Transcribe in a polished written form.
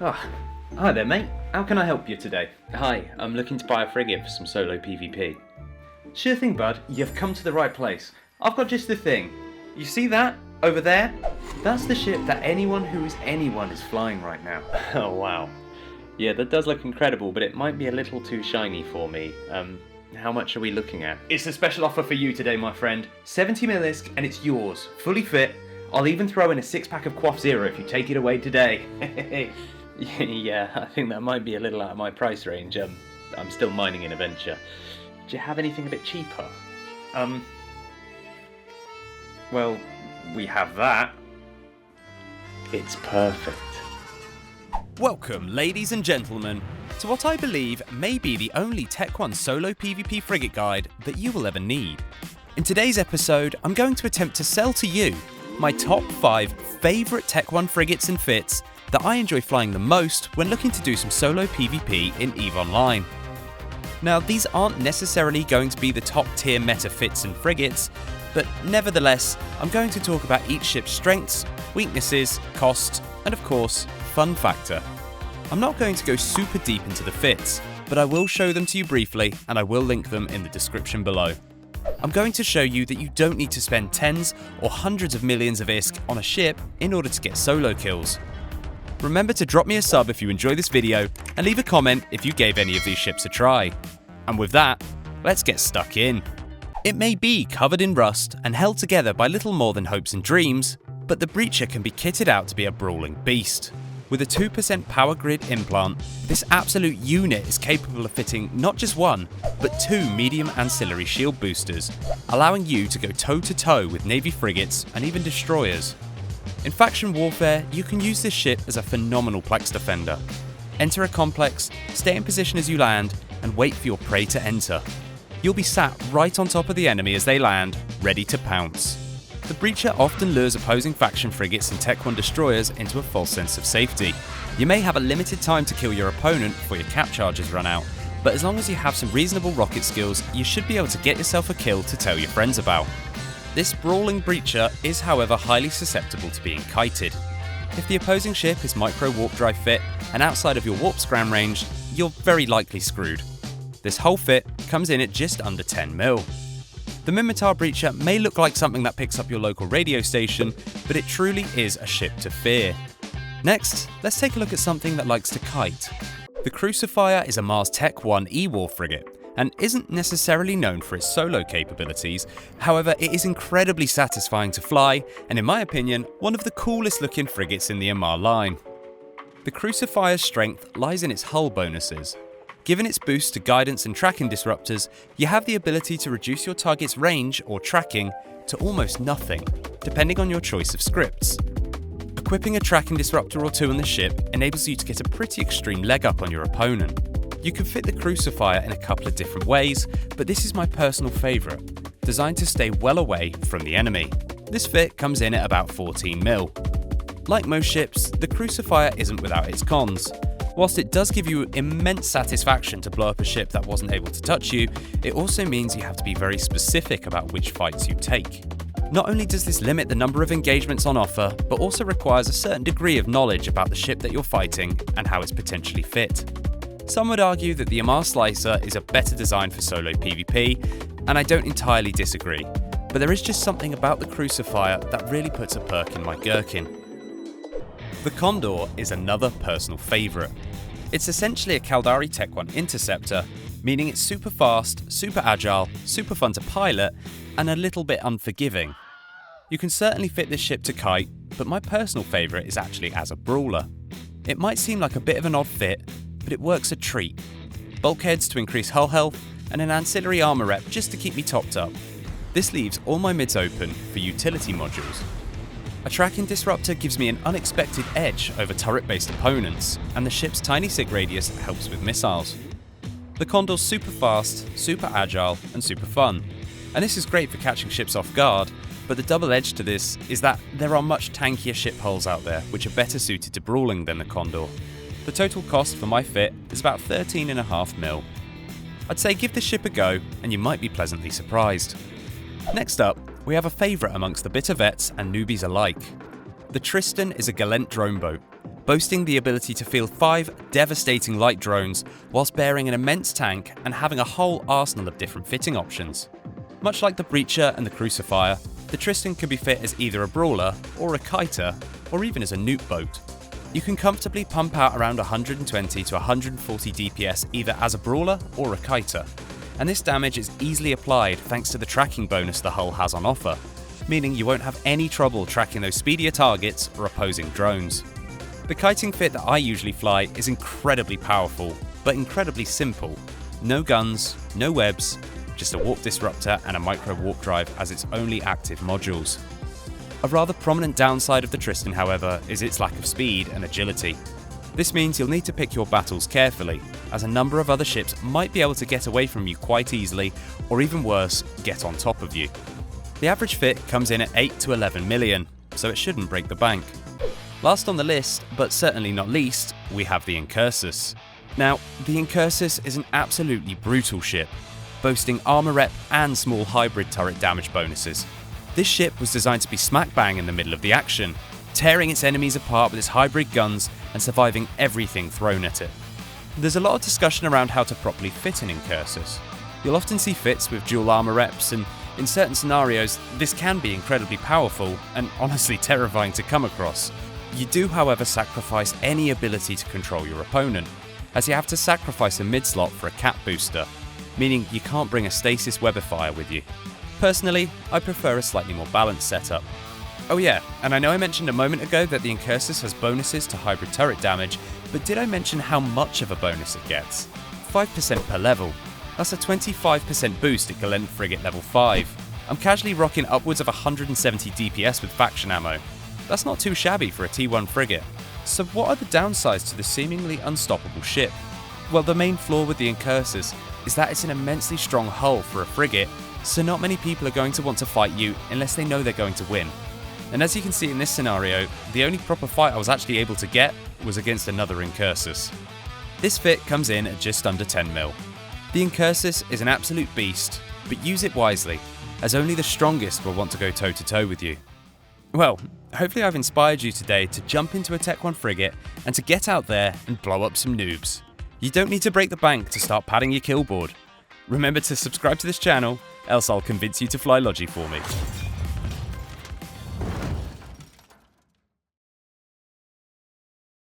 Oh, hi there, mate. How can I help you today? Hi, I'm looking to buy a frigate for some solo PvP. Sure thing, bud. You've come to the right place. I've got just the thing. You see that? Over there? That's the ship that anyone who is anyone is flying right now. Oh, wow. Yeah, that does look incredible, but it might be a little too shiny for me. How much are we looking at? It's a special offer for you today, my friend. 70 Milisk, and it's yours. Fully fit. I'll even throw in a 6-pack of Quaff Zero if you take it away today. Yeah, I think that might be a little out of my price range. I'm still mining in a venture. Do you have anything a bit cheaper? Well, we have that. It's perfect. Welcome, ladies and gentlemen, to what I believe may be the only Tech 1 solo PvP frigate guide that you will ever need. In today's episode, I'm going to attempt to sell to you my top 5 favourite Tech 1 frigates and fits that I enjoy flying the most when looking to do some solo PvP in EVE Online. Now, these aren't necessarily going to be the top tier meta fits and frigates, but nevertheless, I'm going to talk about each ship's strengths, weaknesses, cost, and of course, fun factor. I'm not going to go super deep into the fits, but I will show them to you briefly and I will link them in the description below. I'm going to show you that you don't need to spend tens or hundreds of millions of ISK on a ship in order to get solo kills. Remember to drop me a sub if you enjoy this video and leave a comment if you gave any of these ships a try. And with that, let's get stuck in. It may be covered in rust and held together by little more than hopes and dreams, but the Breacher can be kitted out to be a brawling beast. With a 2% power grid implant, this absolute unit is capable of fitting not just one, but 2 medium ancillary shield boosters, allowing you to go toe-to-toe with Navy frigates and even destroyers. In faction warfare, you can use this ship as a phenomenal Plex defender. Enter a complex, stay in position as you land, and wait for your prey to enter. You'll be sat right on top of the enemy as they land, ready to pounce. The Breacher often lures opposing faction frigates and Tech 1 destroyers into a false sense of safety. You may have a limited time to kill your opponent before your cap charges run out, but as long as you have some reasonable rocket skills, you should be able to get yourself a kill to tell your friends about. This brawling Breacher is however highly susceptible to being kited. If the opposing ship is micro warp drive fit and outside of your warp scram range, you're very likely screwed. This whole fit comes in at just under 10 mil. The Minmatar Breacher may look like something that picks up your local radio station, but it truly is a ship to fear. Next, let's take a look at something that likes to kite. The Crucifier is a Mars Tech 1 E-War frigate, and isn't necessarily known for its solo capabilities. However, it is incredibly satisfying to fly, and in my opinion, one of the coolest looking frigates in the MR line. The Crucifier's strength lies in its hull bonuses. Given its boost to guidance and tracking disruptors, you have the ability to reduce your target's range or tracking to almost nothing, depending on your choice of scripts. Equipping a tracking disruptor or 2 on the ship enables you to get a pretty extreme leg up on your opponent. You can fit the Crucifier in a couple of different ways, but this is my personal favourite, designed to stay well away from the enemy. This fit comes in at about 14 mil. Like most ships, the Crucifier isn't without its cons. Whilst it does give you immense satisfaction to blow up a ship that wasn't able to touch you, it also means you have to be very specific about which fights you take. Not only does this limit the number of engagements on offer, but also requires a certain degree of knowledge about the ship that you're fighting and how it's potentially fit. Some would argue that the Amar Slicer is a better design for solo PvP, and I don't entirely disagree, but there is just something about the Crucifier that really puts a perk in my gherkin. The Condor is another personal favourite. It's essentially a Caldari Tech 1 interceptor, meaning it's super fast, super agile, super fun to pilot, and a little bit unforgiving. You can certainly fit this ship to kite, but my personal favourite is actually as a brawler. It might seem like a bit of an odd fit, but it works a treat. Bulkheads to increase hull health, and an ancillary armour rep just to keep me topped up. This leaves all my mids open for utility modules. A tracking disruptor gives me an unexpected edge over turret-based opponents, and the ship's tiny sig radius helps with missiles. The Condor's super fast, super agile, and super fun, and this is great for catching ships off guard, but the double edge to this is that there are much tankier ship hulls out there which are better suited to brawling than the Condor. The total cost for my fit is about 13.5 mil. I'd say give this ship a go, and you might be pleasantly surprised. Next up, we have a favourite amongst the bitter vets and newbies alike. The Tristan is a Galent drone boat, boasting the ability to field 5 devastating light drones whilst bearing an immense tank and having a whole arsenal of different fitting options. Much like the Breacher and the Crucifier, the Tristan can be fit as either a brawler or a kiter, or even as a nuke boat. You can comfortably pump out around 120 to 140 DPS either as a brawler or a kiter, and this damage is easily applied thanks to the tracking bonus the hull has on offer, meaning you won't have any trouble tracking those speedier targets or opposing drones. The kiting fit that I usually fly is incredibly powerful, but incredibly simple. No guns, no webs, just a warp disruptor and a micro warp drive as its only active modules. A rather prominent downside of the Tristan, however, is its lack of speed and agility. This means you'll need to pick your battles carefully, as a number of other ships might be able to get away from you quite easily, or even worse, get on top of you. The average fit comes in at 8 to 11 million, so it shouldn't break the bank. Last on the list, but certainly not least, we have the Incursus. Now, the Incursus is an absolutely brutal ship, boasting armor rep and small hybrid turret damage bonuses. This ship was designed to be smack bang in the middle of the action, tearing its enemies apart with its hybrid guns and surviving everything thrown at it. There's a lot of discussion around how to properly fit an Incursus. You'll often see fits with dual armor reps, and in certain scenarios this can be incredibly powerful and honestly terrifying to come across. You do, however, sacrifice any ability to control your opponent, as you have to sacrifice a mid slot for a cap booster, meaning you can't bring a stasis webifier with you. Personally, I prefer a slightly more balanced setup. Oh yeah, and I know I mentioned a moment ago that the Incursus has bonuses to hybrid turret damage, but did I mention how much of a bonus it gets? 5% per level. That's a 25% boost at Gallant Frigate level 5. I'm casually rocking upwards of 170 DPS with faction ammo. That's not too shabby for a T1 frigate. So what are the downsides to this seemingly unstoppable ship? Well, the main flaw with the Incursus is that it's an immensely strong hull for a frigate, so not many people are going to want to fight you unless they know they're going to win. And as you can see in this scenario, the only proper fight I was actually able to get was against another Incursus. This fit comes in at just under 10 mil. The Incursus is an absolute beast, but use it wisely, as only the strongest will want to go toe to toe with you. Well, hopefully I've inspired you today to jump into a Tech 1 frigate and to get out there and blow up some noobs. You don't need to break the bank to start padding your kill board. Remember to subscribe to this channel, else I'll convince you to fly Logi for me.